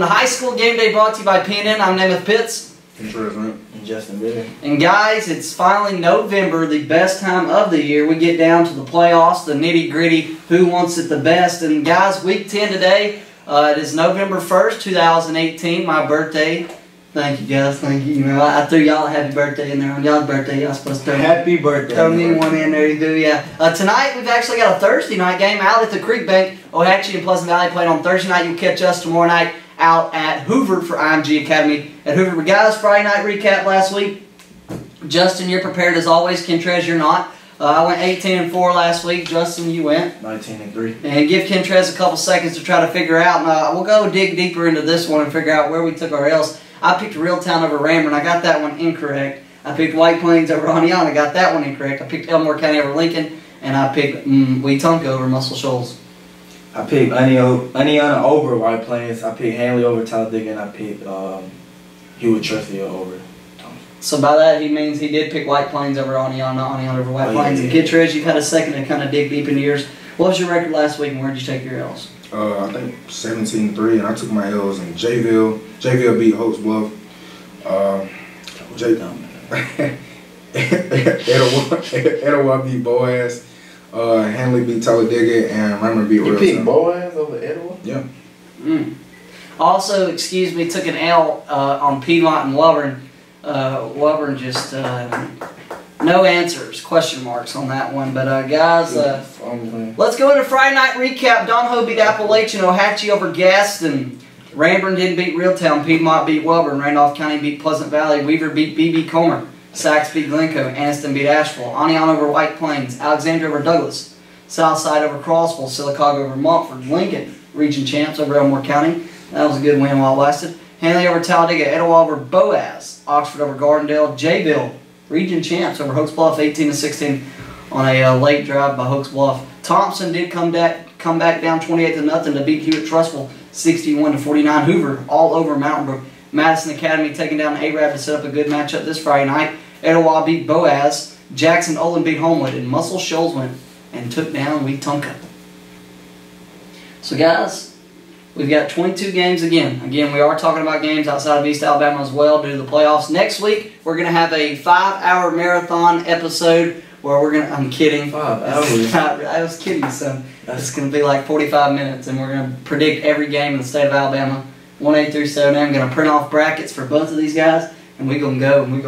to High School Game Day, brought to you by PNN. I'm Nemeth Pitts. And Justin Bieber. And guys, it's finally November, the best time of the year. We get down to the playoffs, the nitty-gritty, who wants it the best. And guys, week 10 today. It is November 1st, 2018, my birthday. Thank you, guys. Thank you. You know, I threw y'all a happy birthday in there on y'all's birthday. Y'all supposed to throw happy birthday. Throw me one in there, you do, yeah. Tonight, we've actually got a Thursday night game out at the Creek Bank. Ohatchee and Pleasant Valley playing on Thursday night. You'll catch us tomorrow night out at Hoover for IMG Academy at Hoover. But guys, Friday night recap last week. Justin, you're prepared as always. Kentrez, you're not. I went 18-4 last week. Justin, you went 19-3. And give Kentrez a couple seconds to try to figure out. And we'll go dig deeper into this one and figure out where we took our L's. I picked Reeltown over Ramburn. I got that one incorrect. I picked White Plains over Onion. I got that one incorrect. I picked Elmore County over Lincoln. And I picked Wetumpka over Muscle Shoals. I picked Oniana over White Plains. I picked Hanley over Talladega. And I picked Hewitt-Trussville over Thompson. So by that, he means he did pick White Plains over Onion, not Onion over White Plains. Yeah. And Kentrez, you've had a second to kind of dig deep into yours. What was your record last week and where did you take your L's? I think 17-3, and I took my L's in Jayville. Jayville beat Holtz Bluff. Etowah beat Boaz. Hanley beat Talladega, and Ramburn beat Reeltown. You picked Boaz over Etowah? Yeah. Also, excuse me, took an L on Piedmont and Wellborn. Wellborn just no answers, question marks on that one. But guys, let's go into Friday night recap. Donahoe beat Appalachian, Ohatchee over Gaston. Ramburn didn't beat Reeltown, Piedmont beat Wellborn, Randolph County beat Pleasant Valley, Weaver beat B.B. Comer, Sachs beat Glencoe, Anniston beat Asheville, Onion over White Plains, Alexandria over Douglas, Southside over Crossville, Sylacauga over Montford, Lincoln, region champs over Elmore County. That was a good win while it lasted. Hanley over Talladega, Etowah over Boaz, Oxford over Gardendale, Jayville, region champs over Hoax Bluff, 18-16 on a late drive by Hoax Bluff. Thompson did come back down 28-0 to beat Hewitt-Trussville, 61-49. Hoover all over Mountain Brook. Madison Academy taking down Arab to set up a good matchup this Friday night. Etowah beat Boaz. Jackson Olin beat Homewood. And Muscle Shoals went and took down Wetumpka. So guys, we've got 22 games again. Again, we are talking about games outside of East Alabama as well due to the playoffs. Next week, we're going to have a 5-hour marathon episode where we're going to, I'm kidding. 5 hours? I was kidding, son. It's going to be like 45 minutes, and we're going to predict every game in the state of Alabama, 1A through 7A. I'm going to print off brackets for both of these guys, and we're going to go, and we're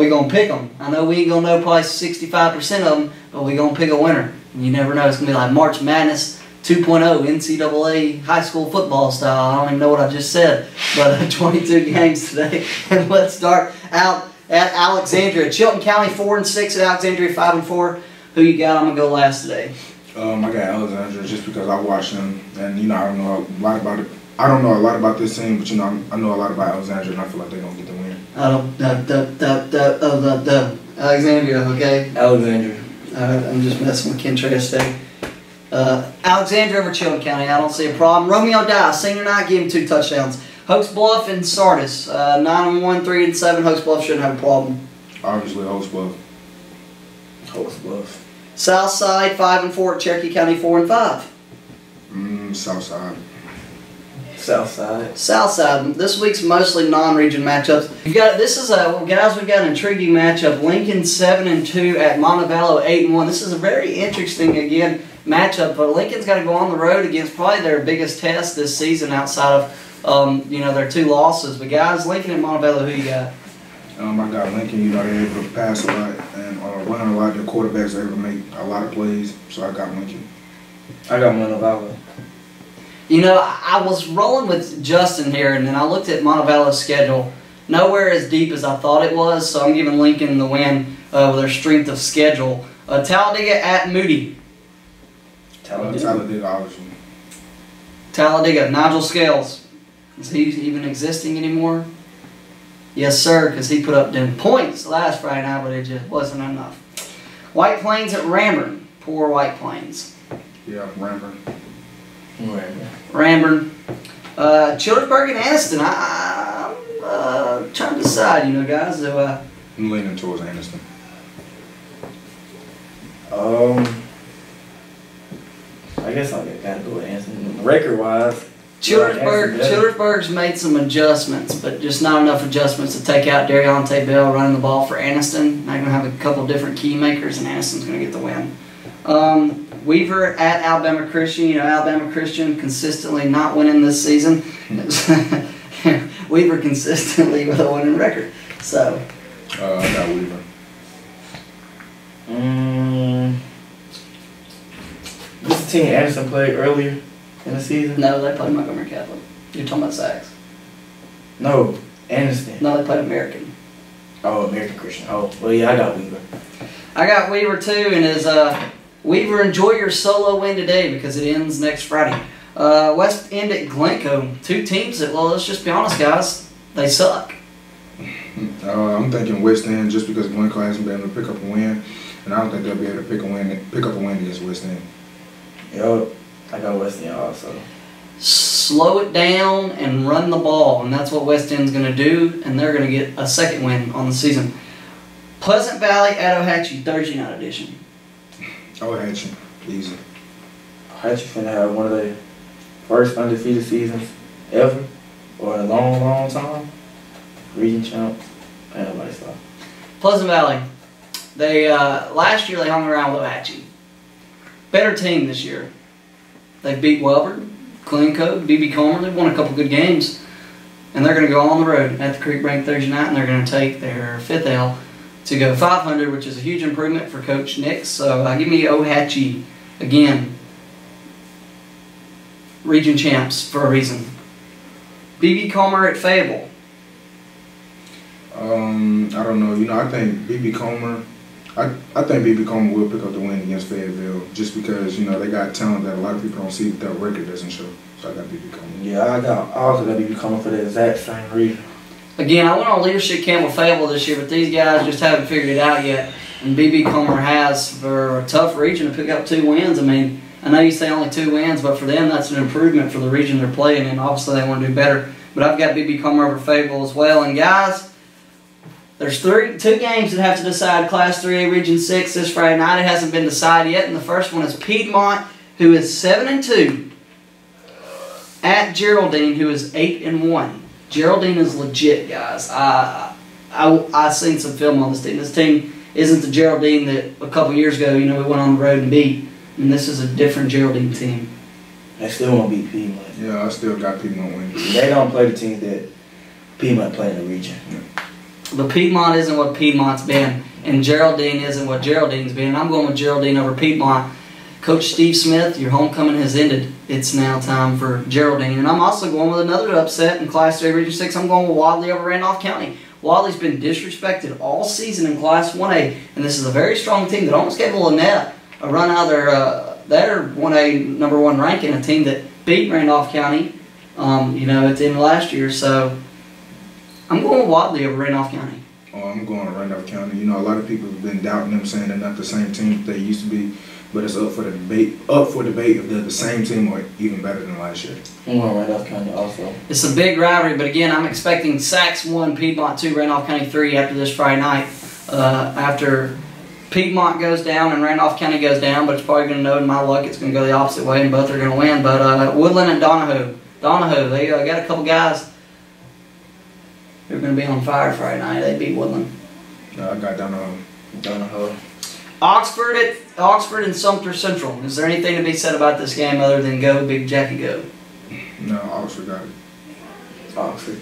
going to pick them. I know we ain't going to know probably 65% of them, but we're going to pick a winner. And you never know. It's going to be like March Madness 2.0, NCAA high school football style. I don't even know what I just said, but 22 games today. And let's start out at Alexandria. Chilton County 4-6 at Alexandria 5-4. Who you got? I'm going to go last today. I got Alexandria just because I watched them, and you know I don't know a lot about it. I don't know a lot about this team, but you know I know a lot about Alexandria, and I feel like they're gonna get the win. Alexandria, okay. Alexandria. I'm just messing with Kentrez today. Alexandria over Chilton County. I don't see a problem. Romeo Dice, senior night, gave him 2 touchdowns. Hoax Bluff and Sardis, 9-1, 3-7. Hoax Bluff shouldn't have a problem. Obviously, Hoax Bluff. Hoax Bluff. Southside 5-4 at Cherokee County 4-5. Southside. Southside. Southside. This week's mostly non-region matchups. This is guys. We've got an intriguing matchup. Lincoln 7-2 at Montevallo 8-1. This is a very interesting matchup. But Lincoln's got to go on the road against probably their biggest test this season outside of their 2 losses. But guys, Lincoln and Montevallo, who you got? I got Lincoln. You know they're able to pass a lot and run a lot. Their quarterbacks are able to make a lot of plays. So I got Lincoln. I got Montevallo. You know, I was rolling with Justin here, and then I looked at Montevallo's schedule. Nowhere as deep as I thought it was, so I'm giving Lincoln the win with their strength of schedule. Talladega at Moody. Talladega, obviously. Talladega, Nigel Scales. Is he even existing anymore? Yes, sir, because he put up them points last Friday night, but it just wasn't enough. White Plains at Ramburn. Poor White Plains. Yeah, Ramburn. Ramburn. Childersburg and Anniston. I'm trying to decide, guys. So, I'm leaning towards Anniston. I guess I gotta go with Anniston. Record-wise, Childersburg's made some adjustments, but just not enough adjustments to take out Deontay Bell running the ball for Anniston. They're going to have a couple of different key makers, and Anniston's going to get the win. Weaver at Alabama Christian. You know, Alabama Christian consistently not winning this season. Weaver consistently with a winning record. So. I got Weaver. This is the team Anderson played earlier in the season? No, they played Montgomery Catholic. You're talking about Sachs. No, Anderson. No, they played American. Oh, American Christian. Oh, well, yeah, I got Weaver. I got Weaver too, and as Weaver, enjoy your solo win today because it ends next Friday. West End at Glencoe. Two teams that, well, let's just be honest, guys, they suck. I'm thinking West End just because Glencoe hasn't been able to pick up a win, and I don't think they'll be able to pick up a win against West End. Yo, I got West End also. Slow it down and run the ball, and that's what West End's going to do, and they're going to get a second win on the season. Pleasant Valley at Ohatchee, Thursday night edition. Ohatchee, easy. Ohatchee's going to have one of their first undefeated seasons ever, or in a long, long time. Region champ, and everybody stuff. Pleasant Valley, they last year they hung around with Ohatchee. Better team this year. They beat Wellborn, Glencoe, BB Comer. They've won a couple good games. And they're going to go on the road at the Creek Bank Thursday night, and they're going to take their 5th L to go 500, which is a huge improvement for Coach Nix. So give me Ohatchee again. Region champs for a reason. BB Comer at Fable. I don't know. You know, I think BB Comer. I think BB Comer will pick up the win against Fayetteville just because, you know, they got talent that a lot of people don't see, but their record doesn't show. So I got BB Comer. Yeah, I also got BB Comer for the exact same reason. Again, I went on leadership camp with Fable this year, but these guys just haven't figured it out yet. And BB Comer has, for a tough region, to pick up 2 wins. I mean, I know you say only 2 wins, but for them, that's an improvement for the region they're playing, and obviously they want to do better. But I've got BB Comer over Fable as well. And guys, there's 2 games that have to decide Class 3A Region 6 this Friday night. It hasn't been decided yet, and the first one is Piedmont, who is 7-2, at Geraldine, who is 8-1. Geraldine is legit, guys. I seen some film on this team. This team isn't the Geraldine that a couple years ago, you know, we went on the road and beat. And this is a different Geraldine team. They still won't beat Piedmont. Yeah, I still got Piedmont winning. They don't play the teams that Piedmont play in the region. Yeah. But Piedmont isn't what Piedmont's been, and Geraldine isn't what Geraldine's been. I'm going with Geraldine over Piedmont. Coach Steve Smith, your homecoming has ended. It's now time for Geraldine. And I'm also going with another upset in Class 3 Region 6. I'm going with Wadley over Randolph County. Wadley's been disrespected all season in Class 1A, and this is a very strong team that almost gave Lynette a run out of their 1A #1 ranking, a team that beat Randolph County, you know, at the end of last year. So I'm going with Wadley over Randolph County. Oh, I'm going to Randolph County. You know, a lot of people have been doubting them, saying they're not the same team they used to be. But it's up for debate if they're the same team or even better than last year. I'm going Randolph County also. It's a big rivalry, but again, I'm expecting Sachs 1, Piedmont 2, Randolph County 3 after this Friday night. After Piedmont goes down and Randolph County goes down, but it's probably going to know in my luck it's going to go the opposite way and both are going to win. But Woodland and Donahoe, they got a couple guys who are going to be on fire Friday night. They beat Woodland. No, I got Donahoe. Oxford and Sumter Central. Is there anything to be said about this game other than go Big Jackie go? No, Oxford got it. Oxford.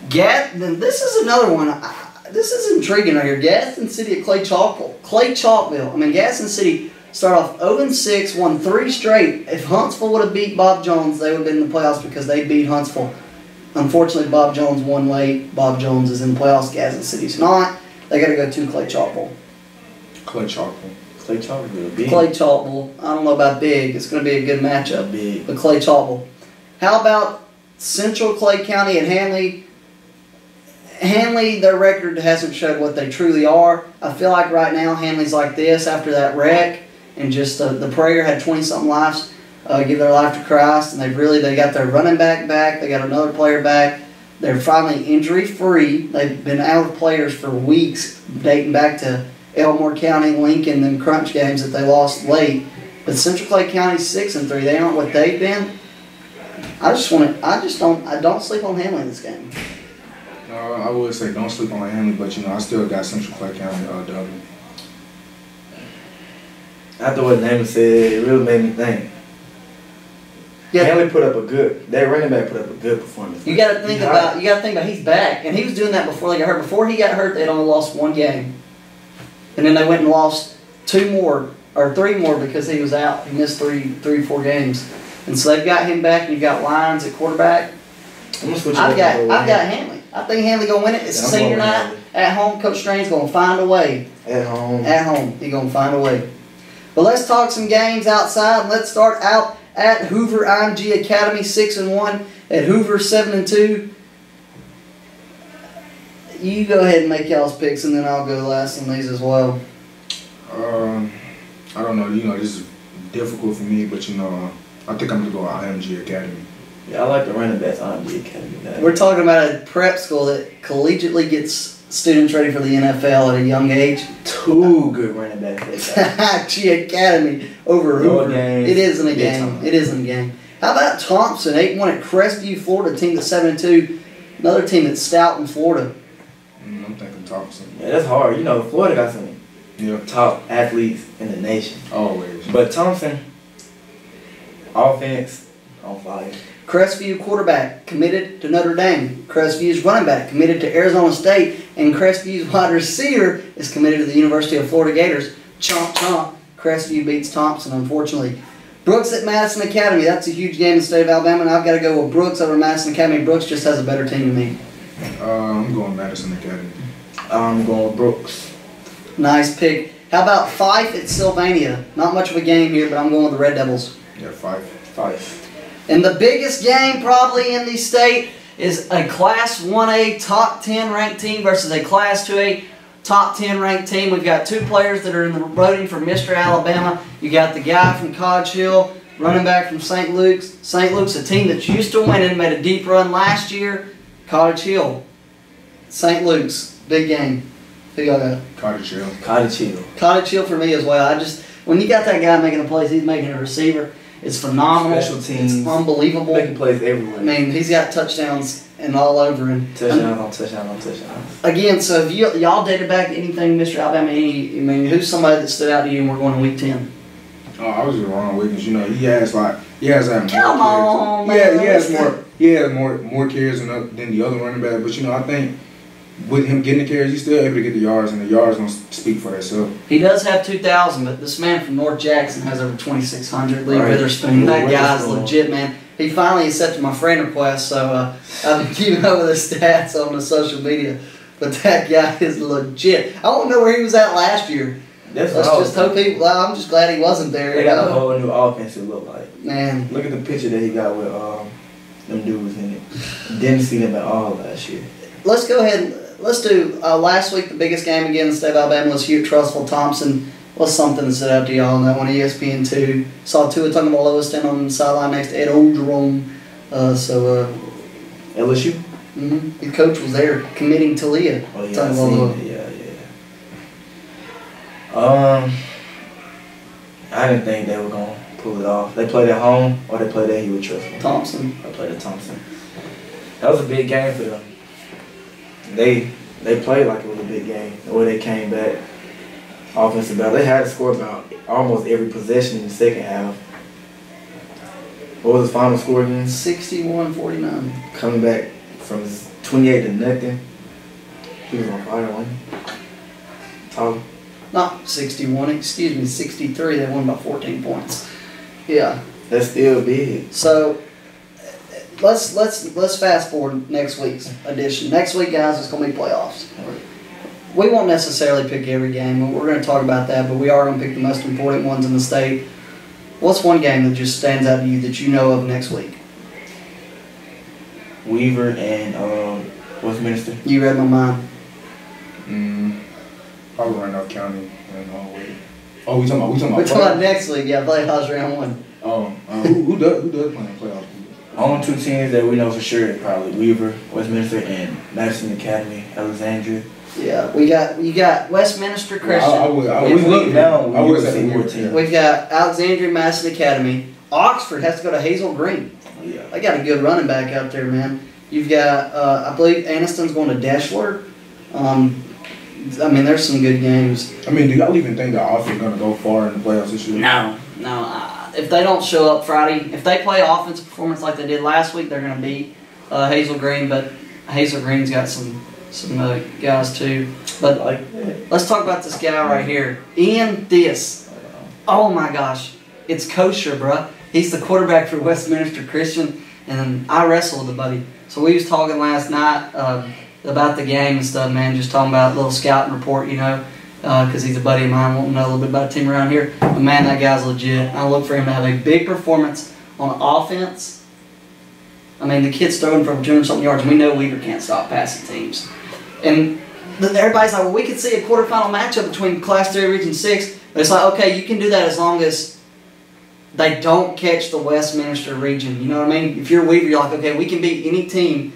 This is another one. This is intriguing right here. Gadsden City at Clay Chalkville. I mean, Gadsden City start off 0-6, won 3 straight. If Huntsville would have beat Bob Jones, they would have been in the playoffs because they beat Huntsville. Unfortunately, Bob Jones won late. Bob Jones is in the playoffs. Gadsden City's not. They got to go to Clay Chalkville. Clay Chalkville. Clay Chalkville. Big. Clay Chalkville. I don't know about big. It's going to be a good matchup. Big. But Clay Chalkville. How about Central Clay County at Hanley? Hanley, their record hasn't showed what they truly are. I feel like right now Hanley's like this after that wreck, and just the prayer had 20-something lives give their life to Christ, and they got their running back. They got another player back. They're finally injury-free. They've been out of players for weeks, dating back to Elmore County, Lincoln, and crunch games that they lost late. But Central Clay County 6-3. They aren't what they've been. I don't sleep on Hanley in this game. I would say don't sleep on Hanley, but I still got Central Clay County double. After what Naaman said, it really made me think. Yeah. Hanley that running back put up a good performance. You got to think about he's back, and he was doing that before they got hurt. Before he got hurt, they'd only lost 1 game, and then they went and lost 2 more or 3 more because he was out. He missed 3 or 4 games, and so they've got him back. And you got Lyons at quarterback. I've got Hanley. I think Hanley gonna win it. It's senior night at home. Coach Strain's gonna find a way. At home. He's gonna find a way. But let's talk some games outside. Let's start out at Hoover IMG Academy, 6-1. At Hoover, 7-2. You go ahead and make y'all's picks, and then I'll go last on these as well. I don't know. This is difficult for me, but I think I'm gonna go IMG Academy. Yeah, I like the running backs IMG Academy. We're talking about a prep school that collegiately gets students ready for the NFL at a young age. 2 good running backs. IMG Academy over Hoover. It isn't a game. It isn't a game. How about Thompson, 8-1 at Crestview, Florida, team that's 7-2. Another team that's stout in Florida. I'm thinking Thompson. Yeah, that's hard. Florida got some top athletes in the nation. Always. But Thompson, offense, on fire. Crestview quarterback committed to Notre Dame. Crestview's running back committed to Arizona State. And Crestview's wide receiver is committed to the University of Florida Gators. Chomp, chomp. Crestview beats Thompson, unfortunately. Brooks at Madison Academy. That's a huge game in the state of Alabama, and I've got to go with Brooks over Madison Academy. Brooks just has a better team than me. I'm going Madison Academy. I'm going with Brooks. Nice pick. How about Fife at Sylvania? Not much of a game here, but I'm going with the Red Devils. Yeah, Fife. And the biggest game probably in the state is a Class 1A top 10 ranked team versus a Class 2A top 10 ranked team. We've got 2 players that are in the voting for Mr. Alabama. You got the guy from Cottage Hill, running back from St. Luke's. St. Luke's, a team that's used to winning, made a deep run last year. Cottage Hill. St. Luke's, big game. Who y'all got? Cottage Hill. Cottage Hill for me as well. When you got that guy making a play, he's making a receiver. It's phenomenal. Special teams. It's unbelievable. Making plays everywhere. I mean, he's got touchdowns and all over him. Touchdowns. Again, so if y'all dated back to anything, Mr. Alabama, who's somebody that stood out to you and we're going to week 10? Oh, I was just wrong with He has more carries. Come on, man. He has more carries than the other running back. But I think with him getting the carries, he's still able to get the yards, and the yards don't speak for themselves. He does have 2,000, but this man from North Jackson has over 2,600. Lee Right. Witherspoon, that guy's legit, man. He finally accepted my friend request, so I've been keeping up with his stats on the social media. But that guy is legit. I don't know where he was at last year. Let's just hope I'm just glad he wasn't there. They got a whole new offense it look like. Man. Look at the picture that he got with them dudes in it. Didn't see them at all last year. Let's go ahead and let's do last week the biggest game again in the state of Alabama was Hugh Trussville Thompson. What's something that stood out to y'all on that one? ESPN2 saw Tua talking about Lois standing on the sideline next to Ed Ogeron. LSU. The coach was there committing to Leah. Oh yeah, I didn't think they were gonna pull it off. They played at home or they played at Hugh Trussville. Thompson. I played at Thompson. That was a big game for them. They played like it was a big game. The way they came back, offensive battle. They had to score about almost every possession in the second half. What was the final score again? 61-49. Coming back from 28 to nothing. He was on fire, wasn't he? Tom? Not 61, excuse me, 63. They won by 14 points. Yeah. That's still big. So let's fast forward next week's edition. Next week, guys, it's going to be playoffs. We won't necessarily pick every game. We're going to talk about that, but we are going to pick the most important ones in the state. What's one game that just stands out to you that you know of next week? Weaver and Westminster. You read my mind. Probably Randolph County and Wade. Oh, we talking about We're talking about next week. Yeah, playoffs round 1. Who does play in playoffs? Only 2 teams that we know for sure probably Weaver, Westminster, and Madison Academy, Alexandria. Yeah, you got Westminster Christian. I would say We've got Alexandria Madison Academy. Oxford has to go to Hazel Green. Oh, yeah. They got a good running back out there, man. You've got, I believe Aniston's going to Deschler. I mean, there's some good games. I mean, do y'all even think the offense is going to go far in the playoffs this year? No. If they don't show up Friday, if they play offensive performance like they did last week, they're going to beat Hazel Green. But Hazel Green's got some guys too. But let's talk about this guy right here, Ian Diaz. Oh my gosh, it's kosher, bruh. He's the quarterback for Westminster Christian, and I wrestled with the buddy. So we was talking last night about the game and stuff, man. Just talking about a little scouting report, you know, because he's a buddy of mine, wanting to know a little bit about a team around here. But man, that guy's legit. I look for him to have a big performance on offense. I mean, the kid's throwing from 200-something yards, and we know Weaver can't stop passing teams. And everybody's like, well, we could see a quarterfinal matchup between Class 3 Region 6. But it's like, okay, you can do that as long as they don't catch the Westminster region. You know what I mean? If you're Weaver, you're like, okay, we can beat any team.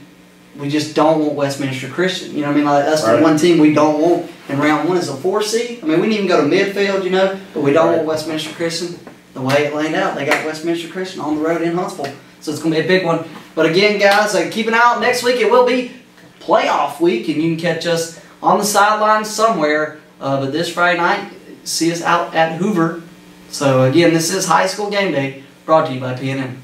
We just don't want Westminster Christian. You know what I mean? Like, that's the one team we don't want in round 1 is a 4 seed. I mean, we didn't even go to midfield, you know, but we don't want Westminster Christian. The way it laid out, they got Westminster Christian on the road in Huntsville. So it's going to be a big one. But again, guys, keep an eye out. Next week it will be playoff week, and you can catch us on the sidelines somewhere. But this Friday night, see us out at Hoover. So again, this is High School Game Day, brought to you by PNM.